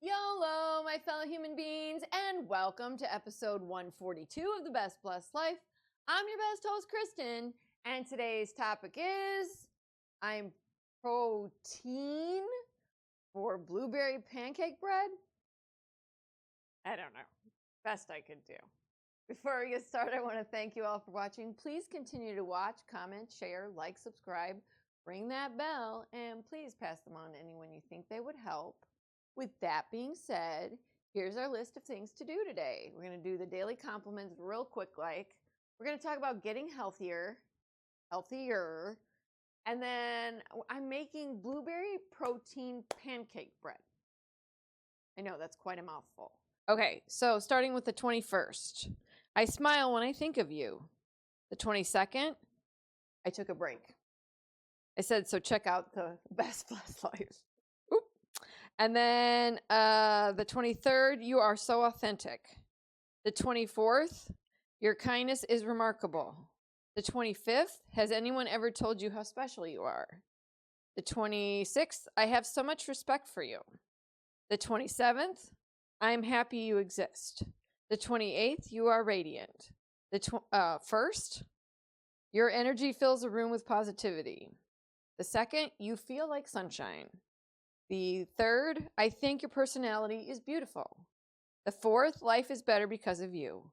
YOLO, my fellow human beings, and welcome to episode 142 of the Best Blessed Life. I'm your best host, Kristen, and today's topic is I'm protein for blueberry pancake bread. I don't know. Best I could do. Before we get started, I want to thank you all for watching. Please continue to watch, comment, share, like, subscribe, ring that bell, and please pass them on to anyone you think they would help. With that being said, here's our list of things to do today. We're going to do the daily compliments real quick like. We're going to talk about getting healthier, and then I'm making blueberry protein pancake bread. I know that's quite a mouthful. Okay, so starting with the 21st. I smile when I think of you. The 22nd, I took a break. I said, so check out the Best Blessed Life. Oop. And then the 23rd, you are so authentic. The 24th, your kindness is remarkable. The 25th, has anyone ever told you how special you are? The 26th, I have so much respect for you. The 27th, I'm happy you exist. The 28th, you are radiant. The 1st, your energy fills a room with positivity. The 2nd, you feel like sunshine. The 3rd, I think your personality is beautiful. The 4th, life is better because of you.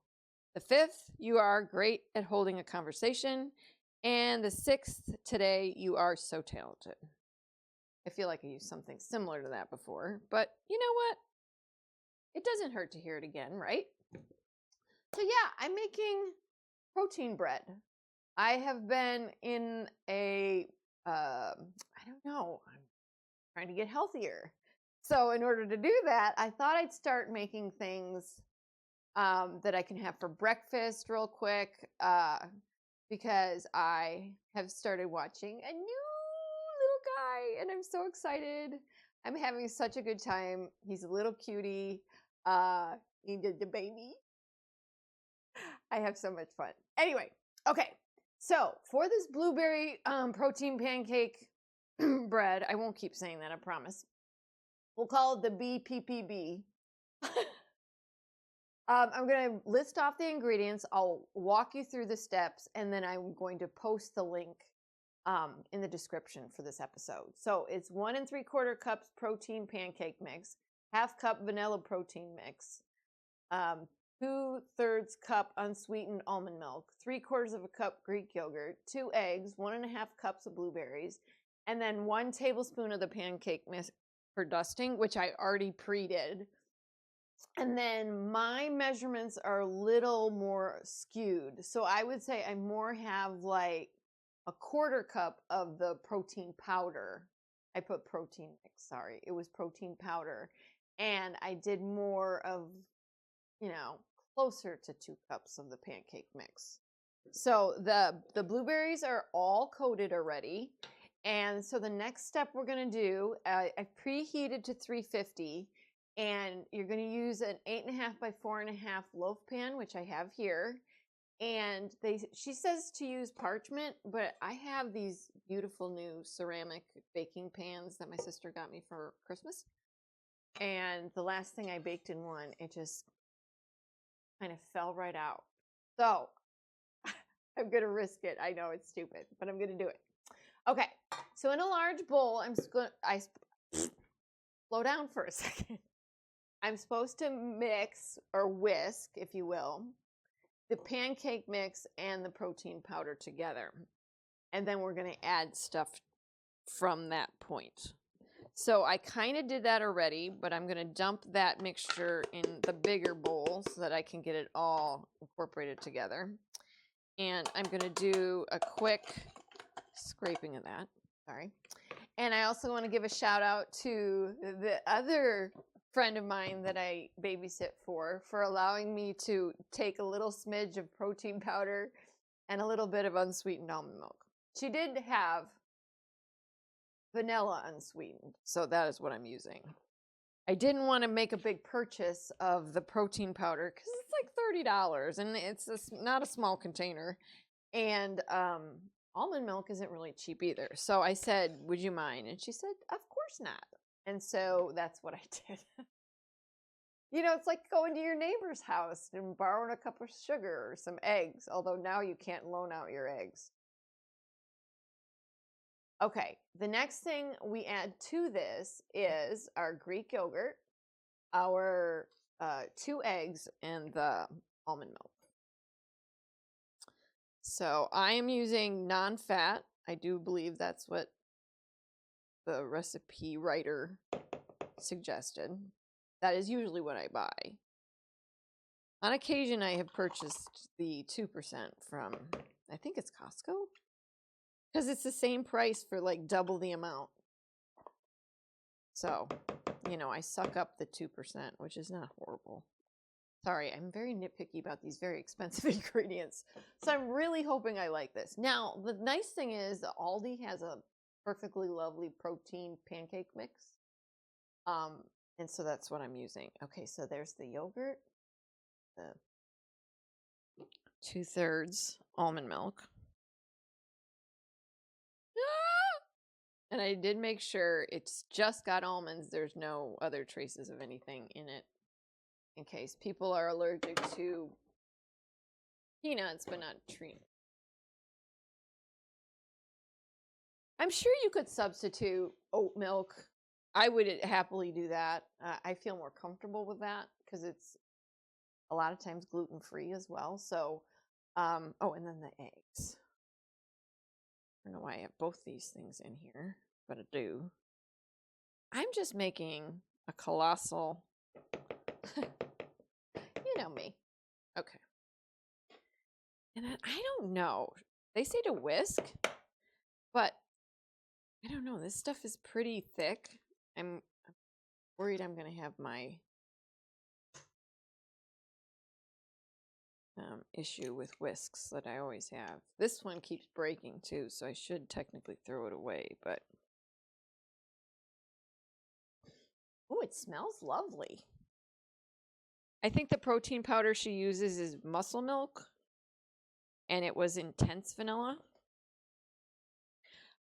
The 5th, you are great at holding a conversation. And the 6th, today, you are so talented. I feel like I used something similar to that before, but you know what? It doesn't hurt to hear it again, right? So yeah, I'm making protein bread. I have been in a, I don't know, I'm trying to get healthier. So in order to do that, I thought I'd start making things that I can have for breakfast real quick because I have started watching a new little guy and I'm so excited. I'm having such a good time. He's a little cutie. He did the baby. I have so much fun. Anyway, okay. So for this blueberry protein pancake bread, I won't keep saying that, I promise. We'll call it the BPPB. I'm going to list off the ingredients. I'll walk you through the steps, and then I'm going to post the link in the description for this episode. So it's 1 3/4 cups protein pancake mix, 1/2 cup vanilla protein mix, 2/3 cup unsweetened almond milk, 3/4 of a cup Greek yogurt, 2 eggs, 1.5 cups of blueberries, and then 1 tablespoon of the pancake mix for dusting, which I already pre-did. And then my measurements are a little more skewed. So I would say I more have like 1/4 cup of the protein powder. I put protein mix, sorry. It was protein powder. And I did more of, closer to 2 cups of the pancake mix. So the blueberries are all coated already. And so the next step we're going to do, I preheated to 350. And you're going to use an 8.5 by 4.5 loaf pan, which I have here. And she says to use parchment, but I have these beautiful new ceramic baking pans that my sister got me for Christmas. And the last thing I baked in one, it just kind of fell right out. So I'm going to risk it. I know it's stupid, but I'm going to do it. Okay. So in a large bowl, slow down for a second. I'm supposed to mix or whisk, if you will, the pancake mix and the protein powder together. And then we're going to add stuff from that point. So I kind of did that already, but I'm going to dump that mixture in the bigger bowl so that I can get it all incorporated together. And I'm going to do a quick scraping of that. Sorry. And I also want to give a shout out to the other friend of mine that I babysit for allowing me to take a little smidge of protein powder and a little bit of unsweetened almond milk. She did have vanilla unsweetened, so that is what I'm using. I didn't want to make a big purchase of the protein powder because it's like $30 and it's not a small container. And almond milk isn't really cheap either. So I said, would you mind? And she said, of course not. And so that's what I did. You know, it's like going to your neighbor's house and borrowing a cup of sugar or some eggs, although now you can't loan out your eggs. Okay, the next thing we add to this is our Greek yogurt, our 2 eggs, and the almond milk. So I am using non-fat. I do believe that's what the recipe writer suggested. That is usually what I buy. On occasion, I have purchased the 2% from, I think it's Costco, because it's the same price for like double the amount. So, you know, I suck up the 2%, which is not horrible. Sorry, I'm very nitpicky about these very expensive ingredients. So I'm really hoping I like this. Now, the nice thing is that Aldi has a perfectly lovely protein pancake mix. And so that's what I'm using. Okay, so there's the yogurt, the 2/3 almond milk. And I did make sure it's just got almonds. There's no other traces of anything in it, in case people are allergic to peanuts, but not tree. I'm sure you could substitute oat milk. I would happily do that. I feel more comfortable with that because it's a lot of times gluten-free as well. So, oh, and then the eggs. I don't know why I have both these things in here, but I do. I'm just making a colossal, you know me. Okay. And I don't know. They say to whisk, but I don't know. This stuff is pretty thick. I'm worried I'm going to have my issue with whisks that I always have. This one keeps breaking too, so I should technically throw it away, but oh, it smells lovely. I think the protein powder she uses is muscle milk, and it was intense vanilla.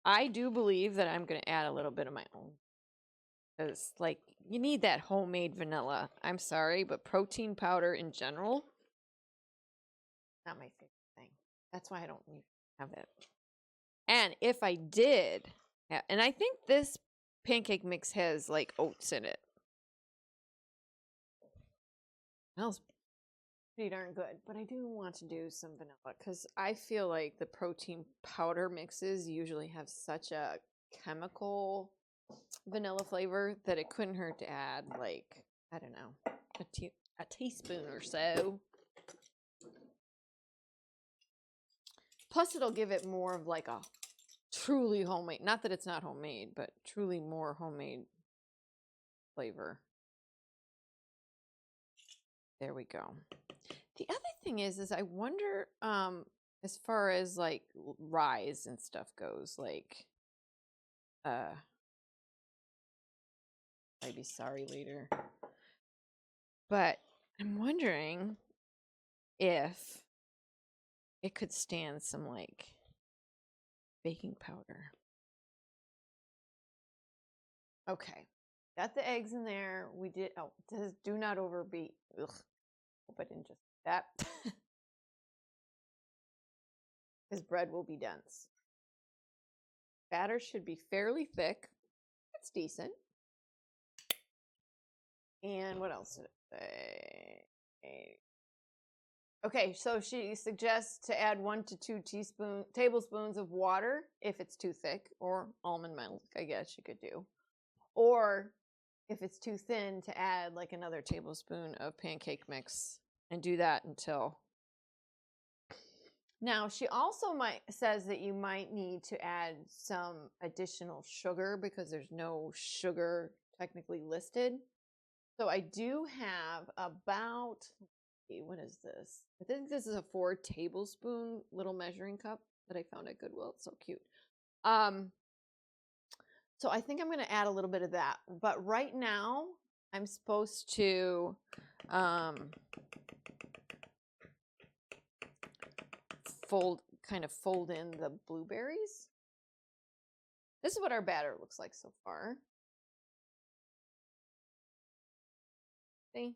I do believe that I'm going to add a little bit of my own, because like you need that homemade vanilla. I'm sorry, but protein powder in general, not my favorite thing. That's why I don't have it. And if I did, and I think this pancake mix has like oats in it. Smells pretty darn good, but I do want to do some vanilla because I feel like the protein powder mixes usually have such a chemical vanilla flavor that it couldn't hurt to add like, I don't know, a teaspoon or so. Plus it'll give it more of like a truly homemade, not that it's not homemade, but truly more homemade flavor. There we go. The other thing is I wonder, as far as like rise and stuff goes, like, I'd be sorry later, but I'm wondering if it could stand some like baking powder. Okay, got the eggs in there. We did, oh, do not overbeat. Ugh, hope I didn't just do that. His bread will be dense. Batter should be fairly thick. That's decent. And what else did it say? Okay, so she suggests to add 1 to 2 tablespoons of water if it's too thick, or almond milk, I guess you could do. Or if it's too thin, to add like another tablespoon of pancake mix and do that until. Now, she also says that you might need to add some additional sugar because there's no sugar technically listed. So I do have about, what is this? I think this is a 4 tablespoon little measuring cup that I found at Goodwill. It's so cute. So I think I'm going to add a little bit of that. But right now, I'm supposed to fold in the blueberries. This is what our batter looks like so far. See?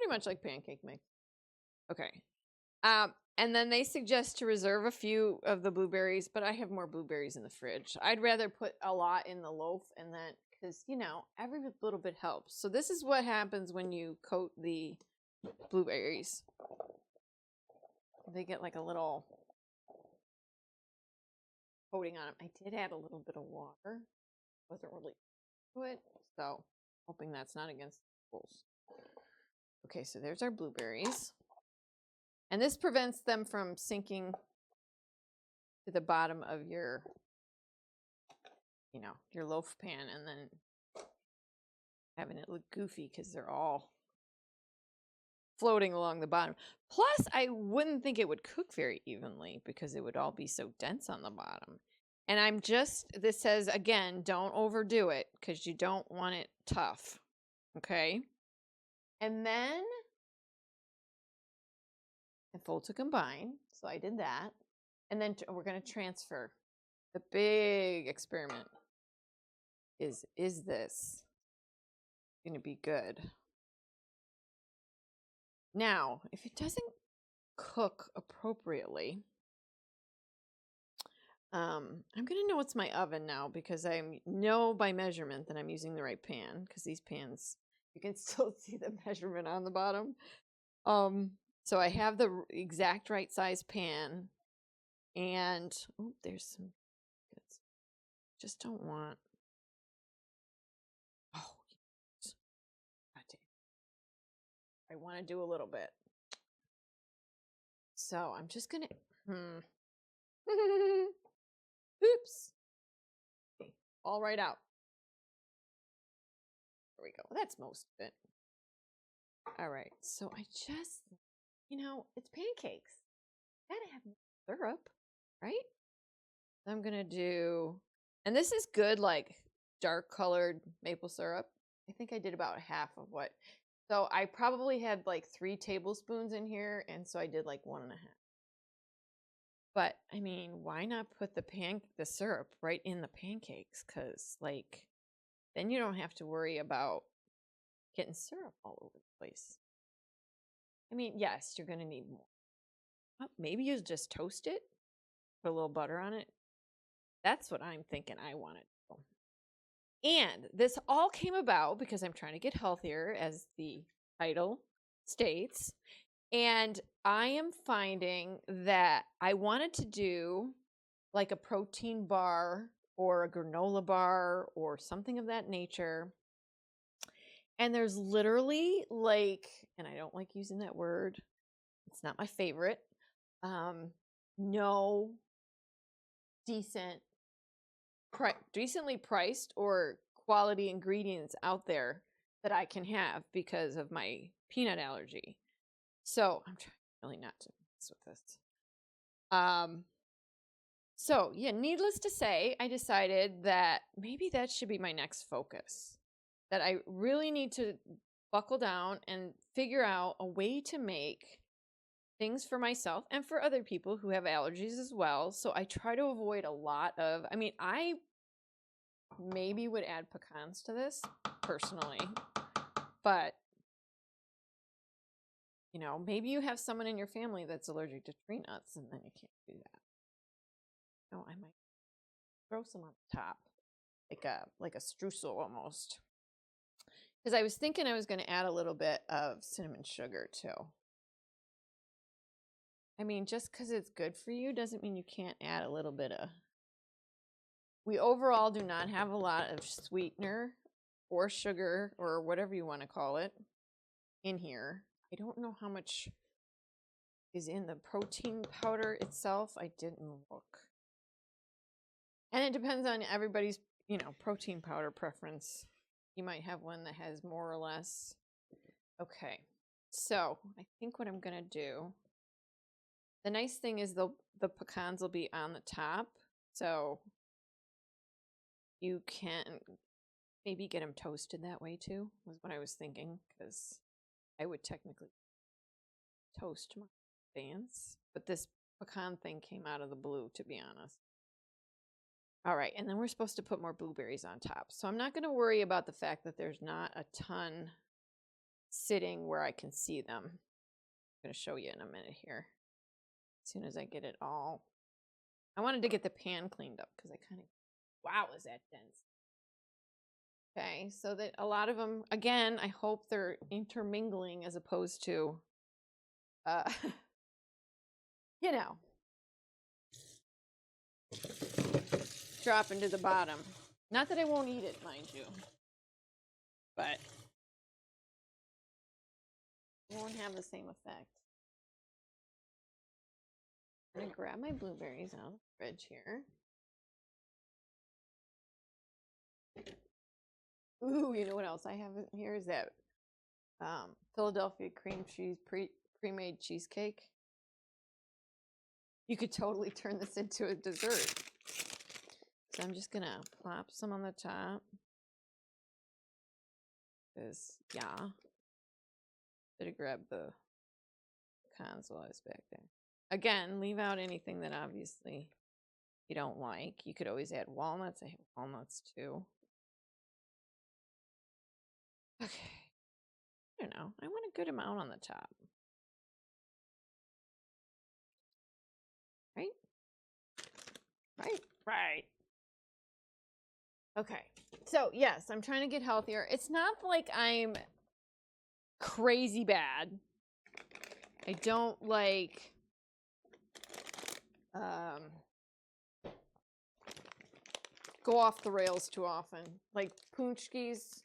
pretty much like pancake mix. Okay. And then they suggest to reserve a few of the blueberries, but I have more blueberries in the fridge. I'd rather put a lot in the loaf and then, because, you know, every little bit helps. So this is what happens when you coat the blueberries. They get like a little coating on them. I did add a little bit of water. Wasn't really to it, so hoping that's not against the rules. Okay, so there's our blueberries. And this prevents them from sinking to the bottom of your, you know, your loaf pan and then having it look goofy because they're all floating along the bottom. Plus, I wouldn't think it would cook very evenly because it would all be so dense on the bottom. And I'm just, this says, again, don't overdo it because you don't want it tough. Okay? And then and fold to combine. So I did that. And then we're going to transfer. The big experiment is this going to be good? Now, if it doesn't cook appropriately, I'm going to know it's my oven now because I know by measurement that I'm using the right pan because these pans, you can still see the measurement on the bottom. So I have the exact right size pan and, oh, there's some, just don't want, oh, I want to do a little bit. So I'm just going to, oops. Okay, all right out. There we go. That's most of it. All right. So I just, you know, it's pancakes. Gotta have syrup, right? I'm going to do, and this is good, like dark colored maple syrup. I think I did about half of what. So I probably had like 3 tablespoons in here. And so I did like 1.5. But I mean, why not put the syrup right in the pancakes? Cause like, then you don't have to worry about getting syrup all over the place. I mean, yes, you're going to need more. Oh, maybe you just toast it, put a little butter on it. That's what I'm thinking I want to do. And this all came about because I'm trying to get healthier, as the title states. And I am finding that I wanted to do like a protein bar or a granola bar or something of that nature. And there's literally like, and I don't like using that word, it's not my favorite, no decently priced or quality ingredients out there that I can have because of my peanut allergy. So I'm trying really not to mess with this. So yeah, needless to say, I decided that maybe that should be my next focus. That I really need to buckle down and figure out a way to make things for myself and for other people who have allergies as well. So I try to avoid a lot of, I mean, I maybe would add pecans to this personally, but you know, maybe you have someone in your family that's allergic to tree nuts and then you can't do that. No, I might throw some on the top, like a streusel almost. Because I was thinking I was going to add a little bit of cinnamon sugar too. I mean, just because it's good for you doesn't mean you can't add a little bit of. We overall do not have a lot of sweetener or sugar or whatever you want to call it in here. I don't know how much is in the protein powder itself. I didn't look. And it depends on everybody's, you know, protein powder preference. You might have one that has more or less. Okay, so I think what I'm going to do, the nice thing is the pecans will be on the top. So you can maybe get them toasted that way too, was what I was thinking, because I would technically toast my fans. But this pecan thing came out of the blue, to be honest. All right, and then we're supposed to put more blueberries on top. So I'm not going to worry about the fact that there's not a ton sitting where I can see them. I'm going to show you in a minute here. As soon as I get it all. I wanted to get the pan cleaned up because I kind of, wow, is that dense? Okay, so that a lot of them, again, I hope they're intermingling as opposed to, you know, dropping to the bottom. Not that I won't eat it, mind you, but it won't have the same effect. I'm gonna grab my blueberries out of the fridge here. Ooh, you know what else I have in here is that Philadelphia cream cheese pre-made cheesecake. You could totally turn this into a dessert. So I'm just gonna plop some on the top. Because, yeah. Should have grabbed the console I was back there. Again, leave out anything that obviously you don't like. You could always add walnuts. I have walnuts too. Okay. I don't know. I want a good amount on the top. Right? Right? Right. Okay. So, yes, I'm trying to get healthier. It's not like I'm crazy bad. I don't like go off the rails too often. Like punchkis,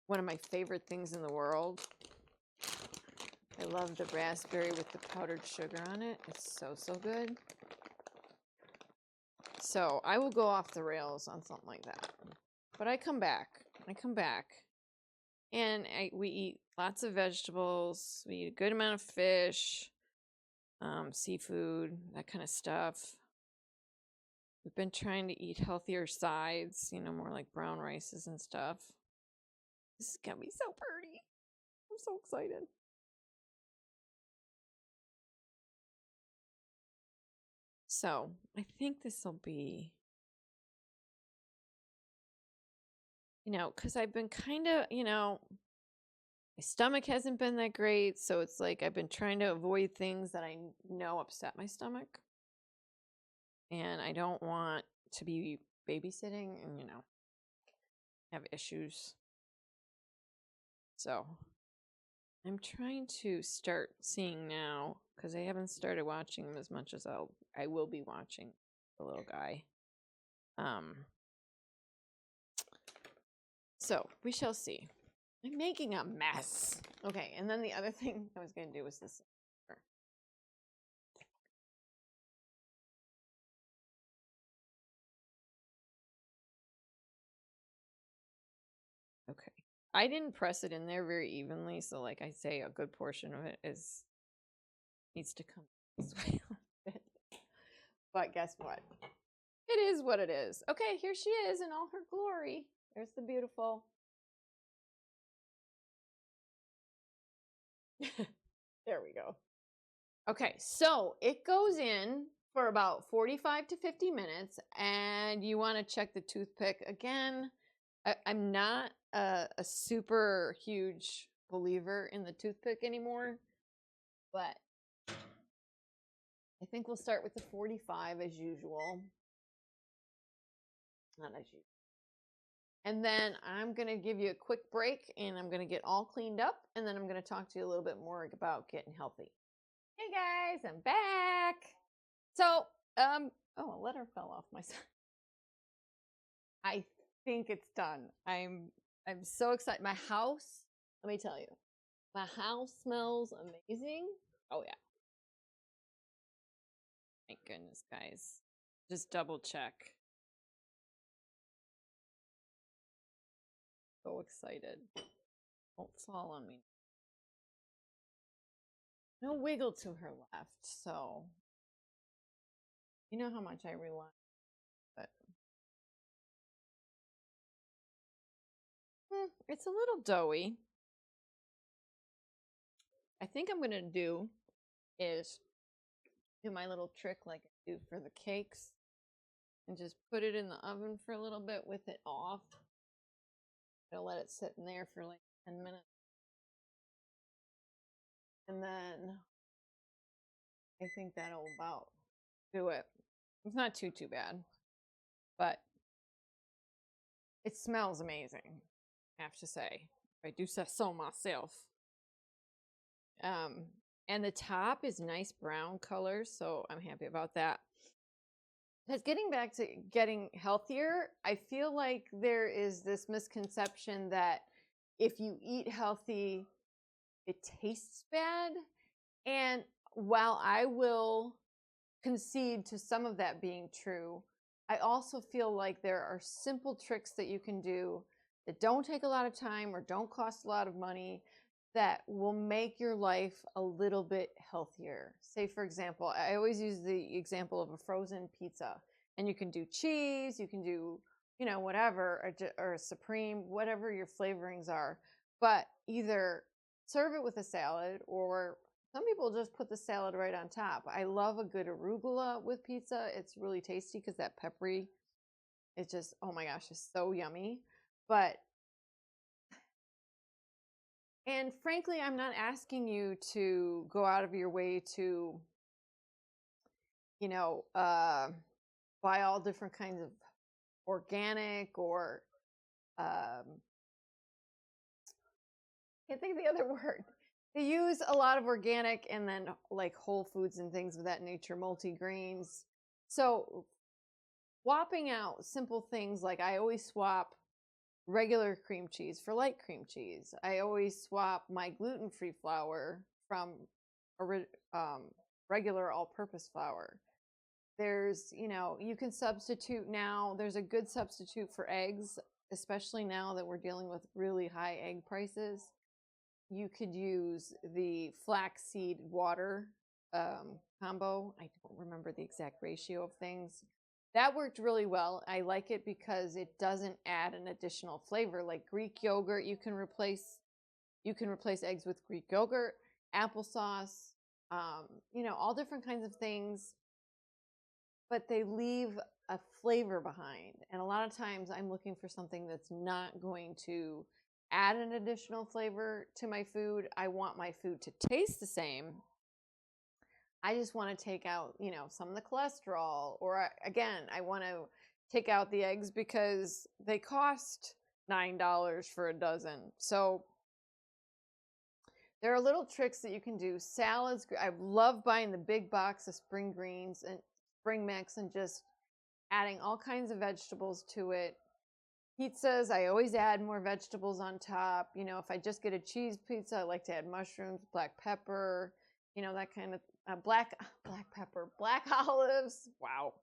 one of my favorite things in the world. I love the raspberry with the powdered sugar on it. It's so, so good. So I will go off the rails on something like that. But I come back. And we eat lots of vegetables. We eat a good amount of fish, seafood, that kind of stuff. We've been trying to eat healthier sides, you know, more like brown rices and stuff. This is gonna be so pretty. I'm so excited. So I think this will be, you know, because I've been kind of, you know, my stomach hasn't been that great. So it's like I've been trying to avoid things that I know upset my stomach. And I don't want to be babysitting and, you know, have issues. So I'm trying to start seeing now because I haven't started watching them as much as I will be watching the little guy. So we shall see. I'm making a mess. Okay, and then the other thing I was going to do was this. Okay. I didn't press it in there very evenly, so like I say, a good portion of it needs to come this way a little bit. But guess what? It is what it is. Okay, here she is in all her glory. There's the beautiful. There we go. Okay, so it goes in for about 45 to 50 minutes, and you want to check the toothpick. Again, I'm not a super huge believer in the toothpick anymore, but I think we'll start with the 45 as usual. Not as usual. And then I'm going to give you a quick break, and I'm going to get all cleaned up, and then I'm going to talk to you a little bit more about getting healthy. Hey guys, I'm back. So, oh, a letter fell off my side. I think it's done. I'm so excited. My house, let me tell you, my house smells amazing. Oh yeah. Thank goodness, guys. Just double check. So excited. Don't fall on me. No wiggle to her left, so you know how much I rely. But it's a little doughy. I think I'm gonna do is do my little trick like I do for the cakes and just put it in the oven for a little bit with it off. I'll let it sit in there for like 10 minutes. And then I think that'll about do it. It's not too bad, but it smells amazing, I have to say. I do say so myself. And the top is nice brown color, so I'm happy about that. Because getting back to getting healthier, I feel like there is this misconception that if you eat healthy, it tastes bad. And while I will concede to some of that being true, I also feel like there are simple tricks that you can do that don't take a lot of time or don't cost a lot of money that will make your life a little bit healthier. Say, for example, I always use the example of a frozen pizza, and you can do cheese, you can do, whatever, or a supreme, whatever your flavorings are, but either serve it with a salad, or some people just put the salad right on top. I love a good arugula with pizza. It's really tasty because that peppery, it's just, oh my gosh, it's so yummy. And frankly, I'm not asking you to go out of your way to, buy all different kinds of organic or, can't think of the other word. They use a lot of organic and then like whole foods and things of that nature, multi-grains. So swapping out simple things, like I always swap regular cream cheese for light cream cheese. I always swap my gluten-free flour from regular all-purpose flour. There's, you can substitute now. There's a good substitute for eggs, especially now that we're dealing with really high egg prices. You could use the flaxseed water combo. I don't remember the exact ratio of things. That worked really well. I like it because it doesn't add an additional flavor. Like Greek yogurt, you can replace eggs with Greek yogurt, applesauce, all different kinds of things, but they leave a flavor behind. And a lot of times I'm looking for something that's not going to add an additional flavor to my food. I want my food to taste the same. I just want to take out, some of the cholesterol, or again, I want to take out the eggs because they cost $9 for a dozen. So there are little tricks that you can do. Salads, I love buying the big box of spring greens and spring mix and just adding all kinds of vegetables to it. Pizzas, I always add more vegetables on top. If I just get a cheese pizza, I like to add mushrooms, black pepper, that kind of black pepper, black olives. Wow.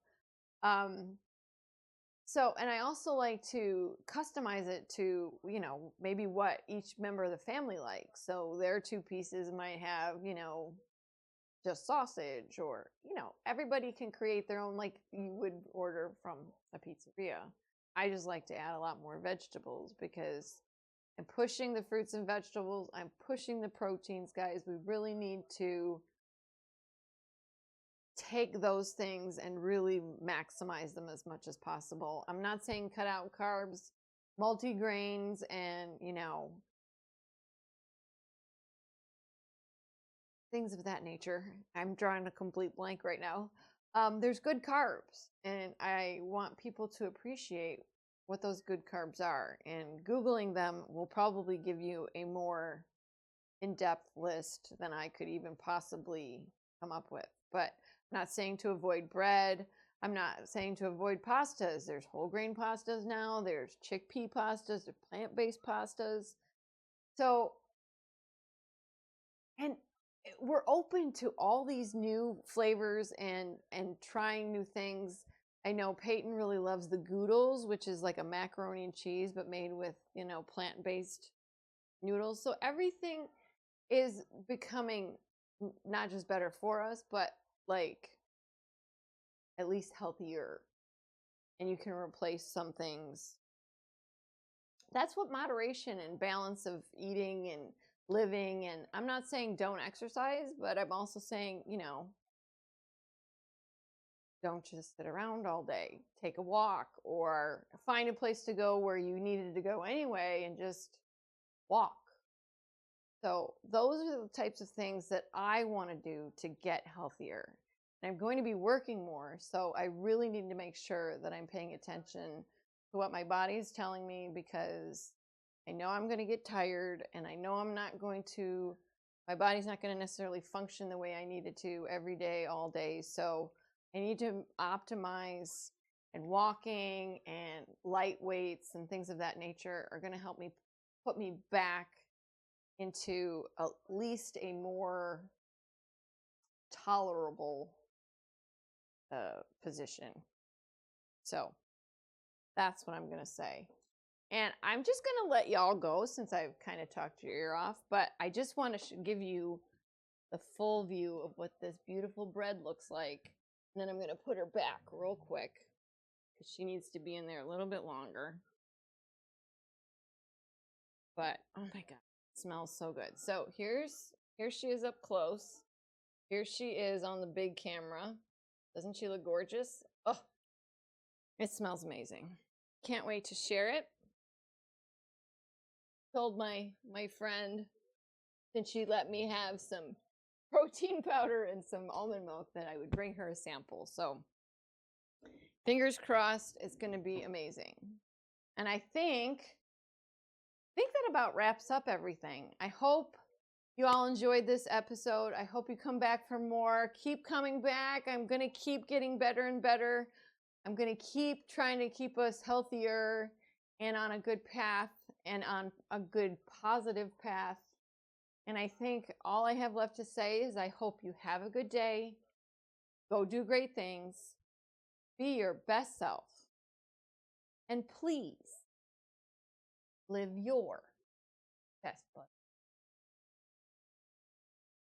So, and I also like to customize it to, maybe what each member of the family likes. So their two pieces might have, just sausage, or, everybody can create their own, like you would order from a pizzeria. I just like to add a lot more vegetables because I'm pushing the fruits and vegetables. I'm pushing the proteins, guys. We really need to take those things and really maximize them as much as possible. I'm not saying cut out carbs, multigrains, and, things of that nature. I'm drawing a complete blank right now. There's good carbs, and I want people to appreciate what those good carbs are. And Googling them will probably give you a more in-depth list than I could even possibly come up with. But I'm not saying to avoid bread. I'm not saying to avoid pastas. There's whole grain pastas now. There's chickpea pastas. There's plant-based pastas. So, and we're open to all these new flavors and trying new things. I know Peyton really loves the goodles, which is like a macaroni and cheese, but made with, plant-based noodles. So everything is becoming not just better for us, but like at least healthier. And you can replace some things. That's what moderation and balance of eating and living. And I'm not saying don't exercise, but I'm also saying, Don't just sit around all day. Take a walk or find a place to go where you needed to go anyway and just walk. So those are the types of things that I want to do to get healthier. And I'm going to be working more, so I really need to make sure that I'm paying attention to what my body is telling me, because I know I'm going to get tired, and I know my body's not going to necessarily function the way I need it to every day, all day. So I need to optimize, and walking and light weights and things of that nature are going to help me put me back into at least a more tolerable position. So that's what I'm going to say. And I'm just going to let y'all go since I've kind of talked your ear off, but I just want to give you the full view of what this beautiful bread looks like. And then I'm going to put her back real quick because she needs to be in there a little bit longer. But oh my God, it smells so good. So here she is up close. Here she is on the big camera. Doesn't she look gorgeous? Oh, it smells amazing. Can't wait to share it. Told my friend, since she let me have some protein powder and some almond milk, that I would bring her a sample. So fingers crossed, it's going to be amazing. And I think that about wraps up everything. I hope you all enjoyed this episode. I hope you come back for more. Keep coming back. I'm going to keep getting better and better. I'm going to keep trying to keep us healthier and on a good path and on a good positive path. And I think all I have left to say is I hope you have a good day. Go do great things. Be your best self. And please live your best life.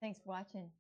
Thanks for watching.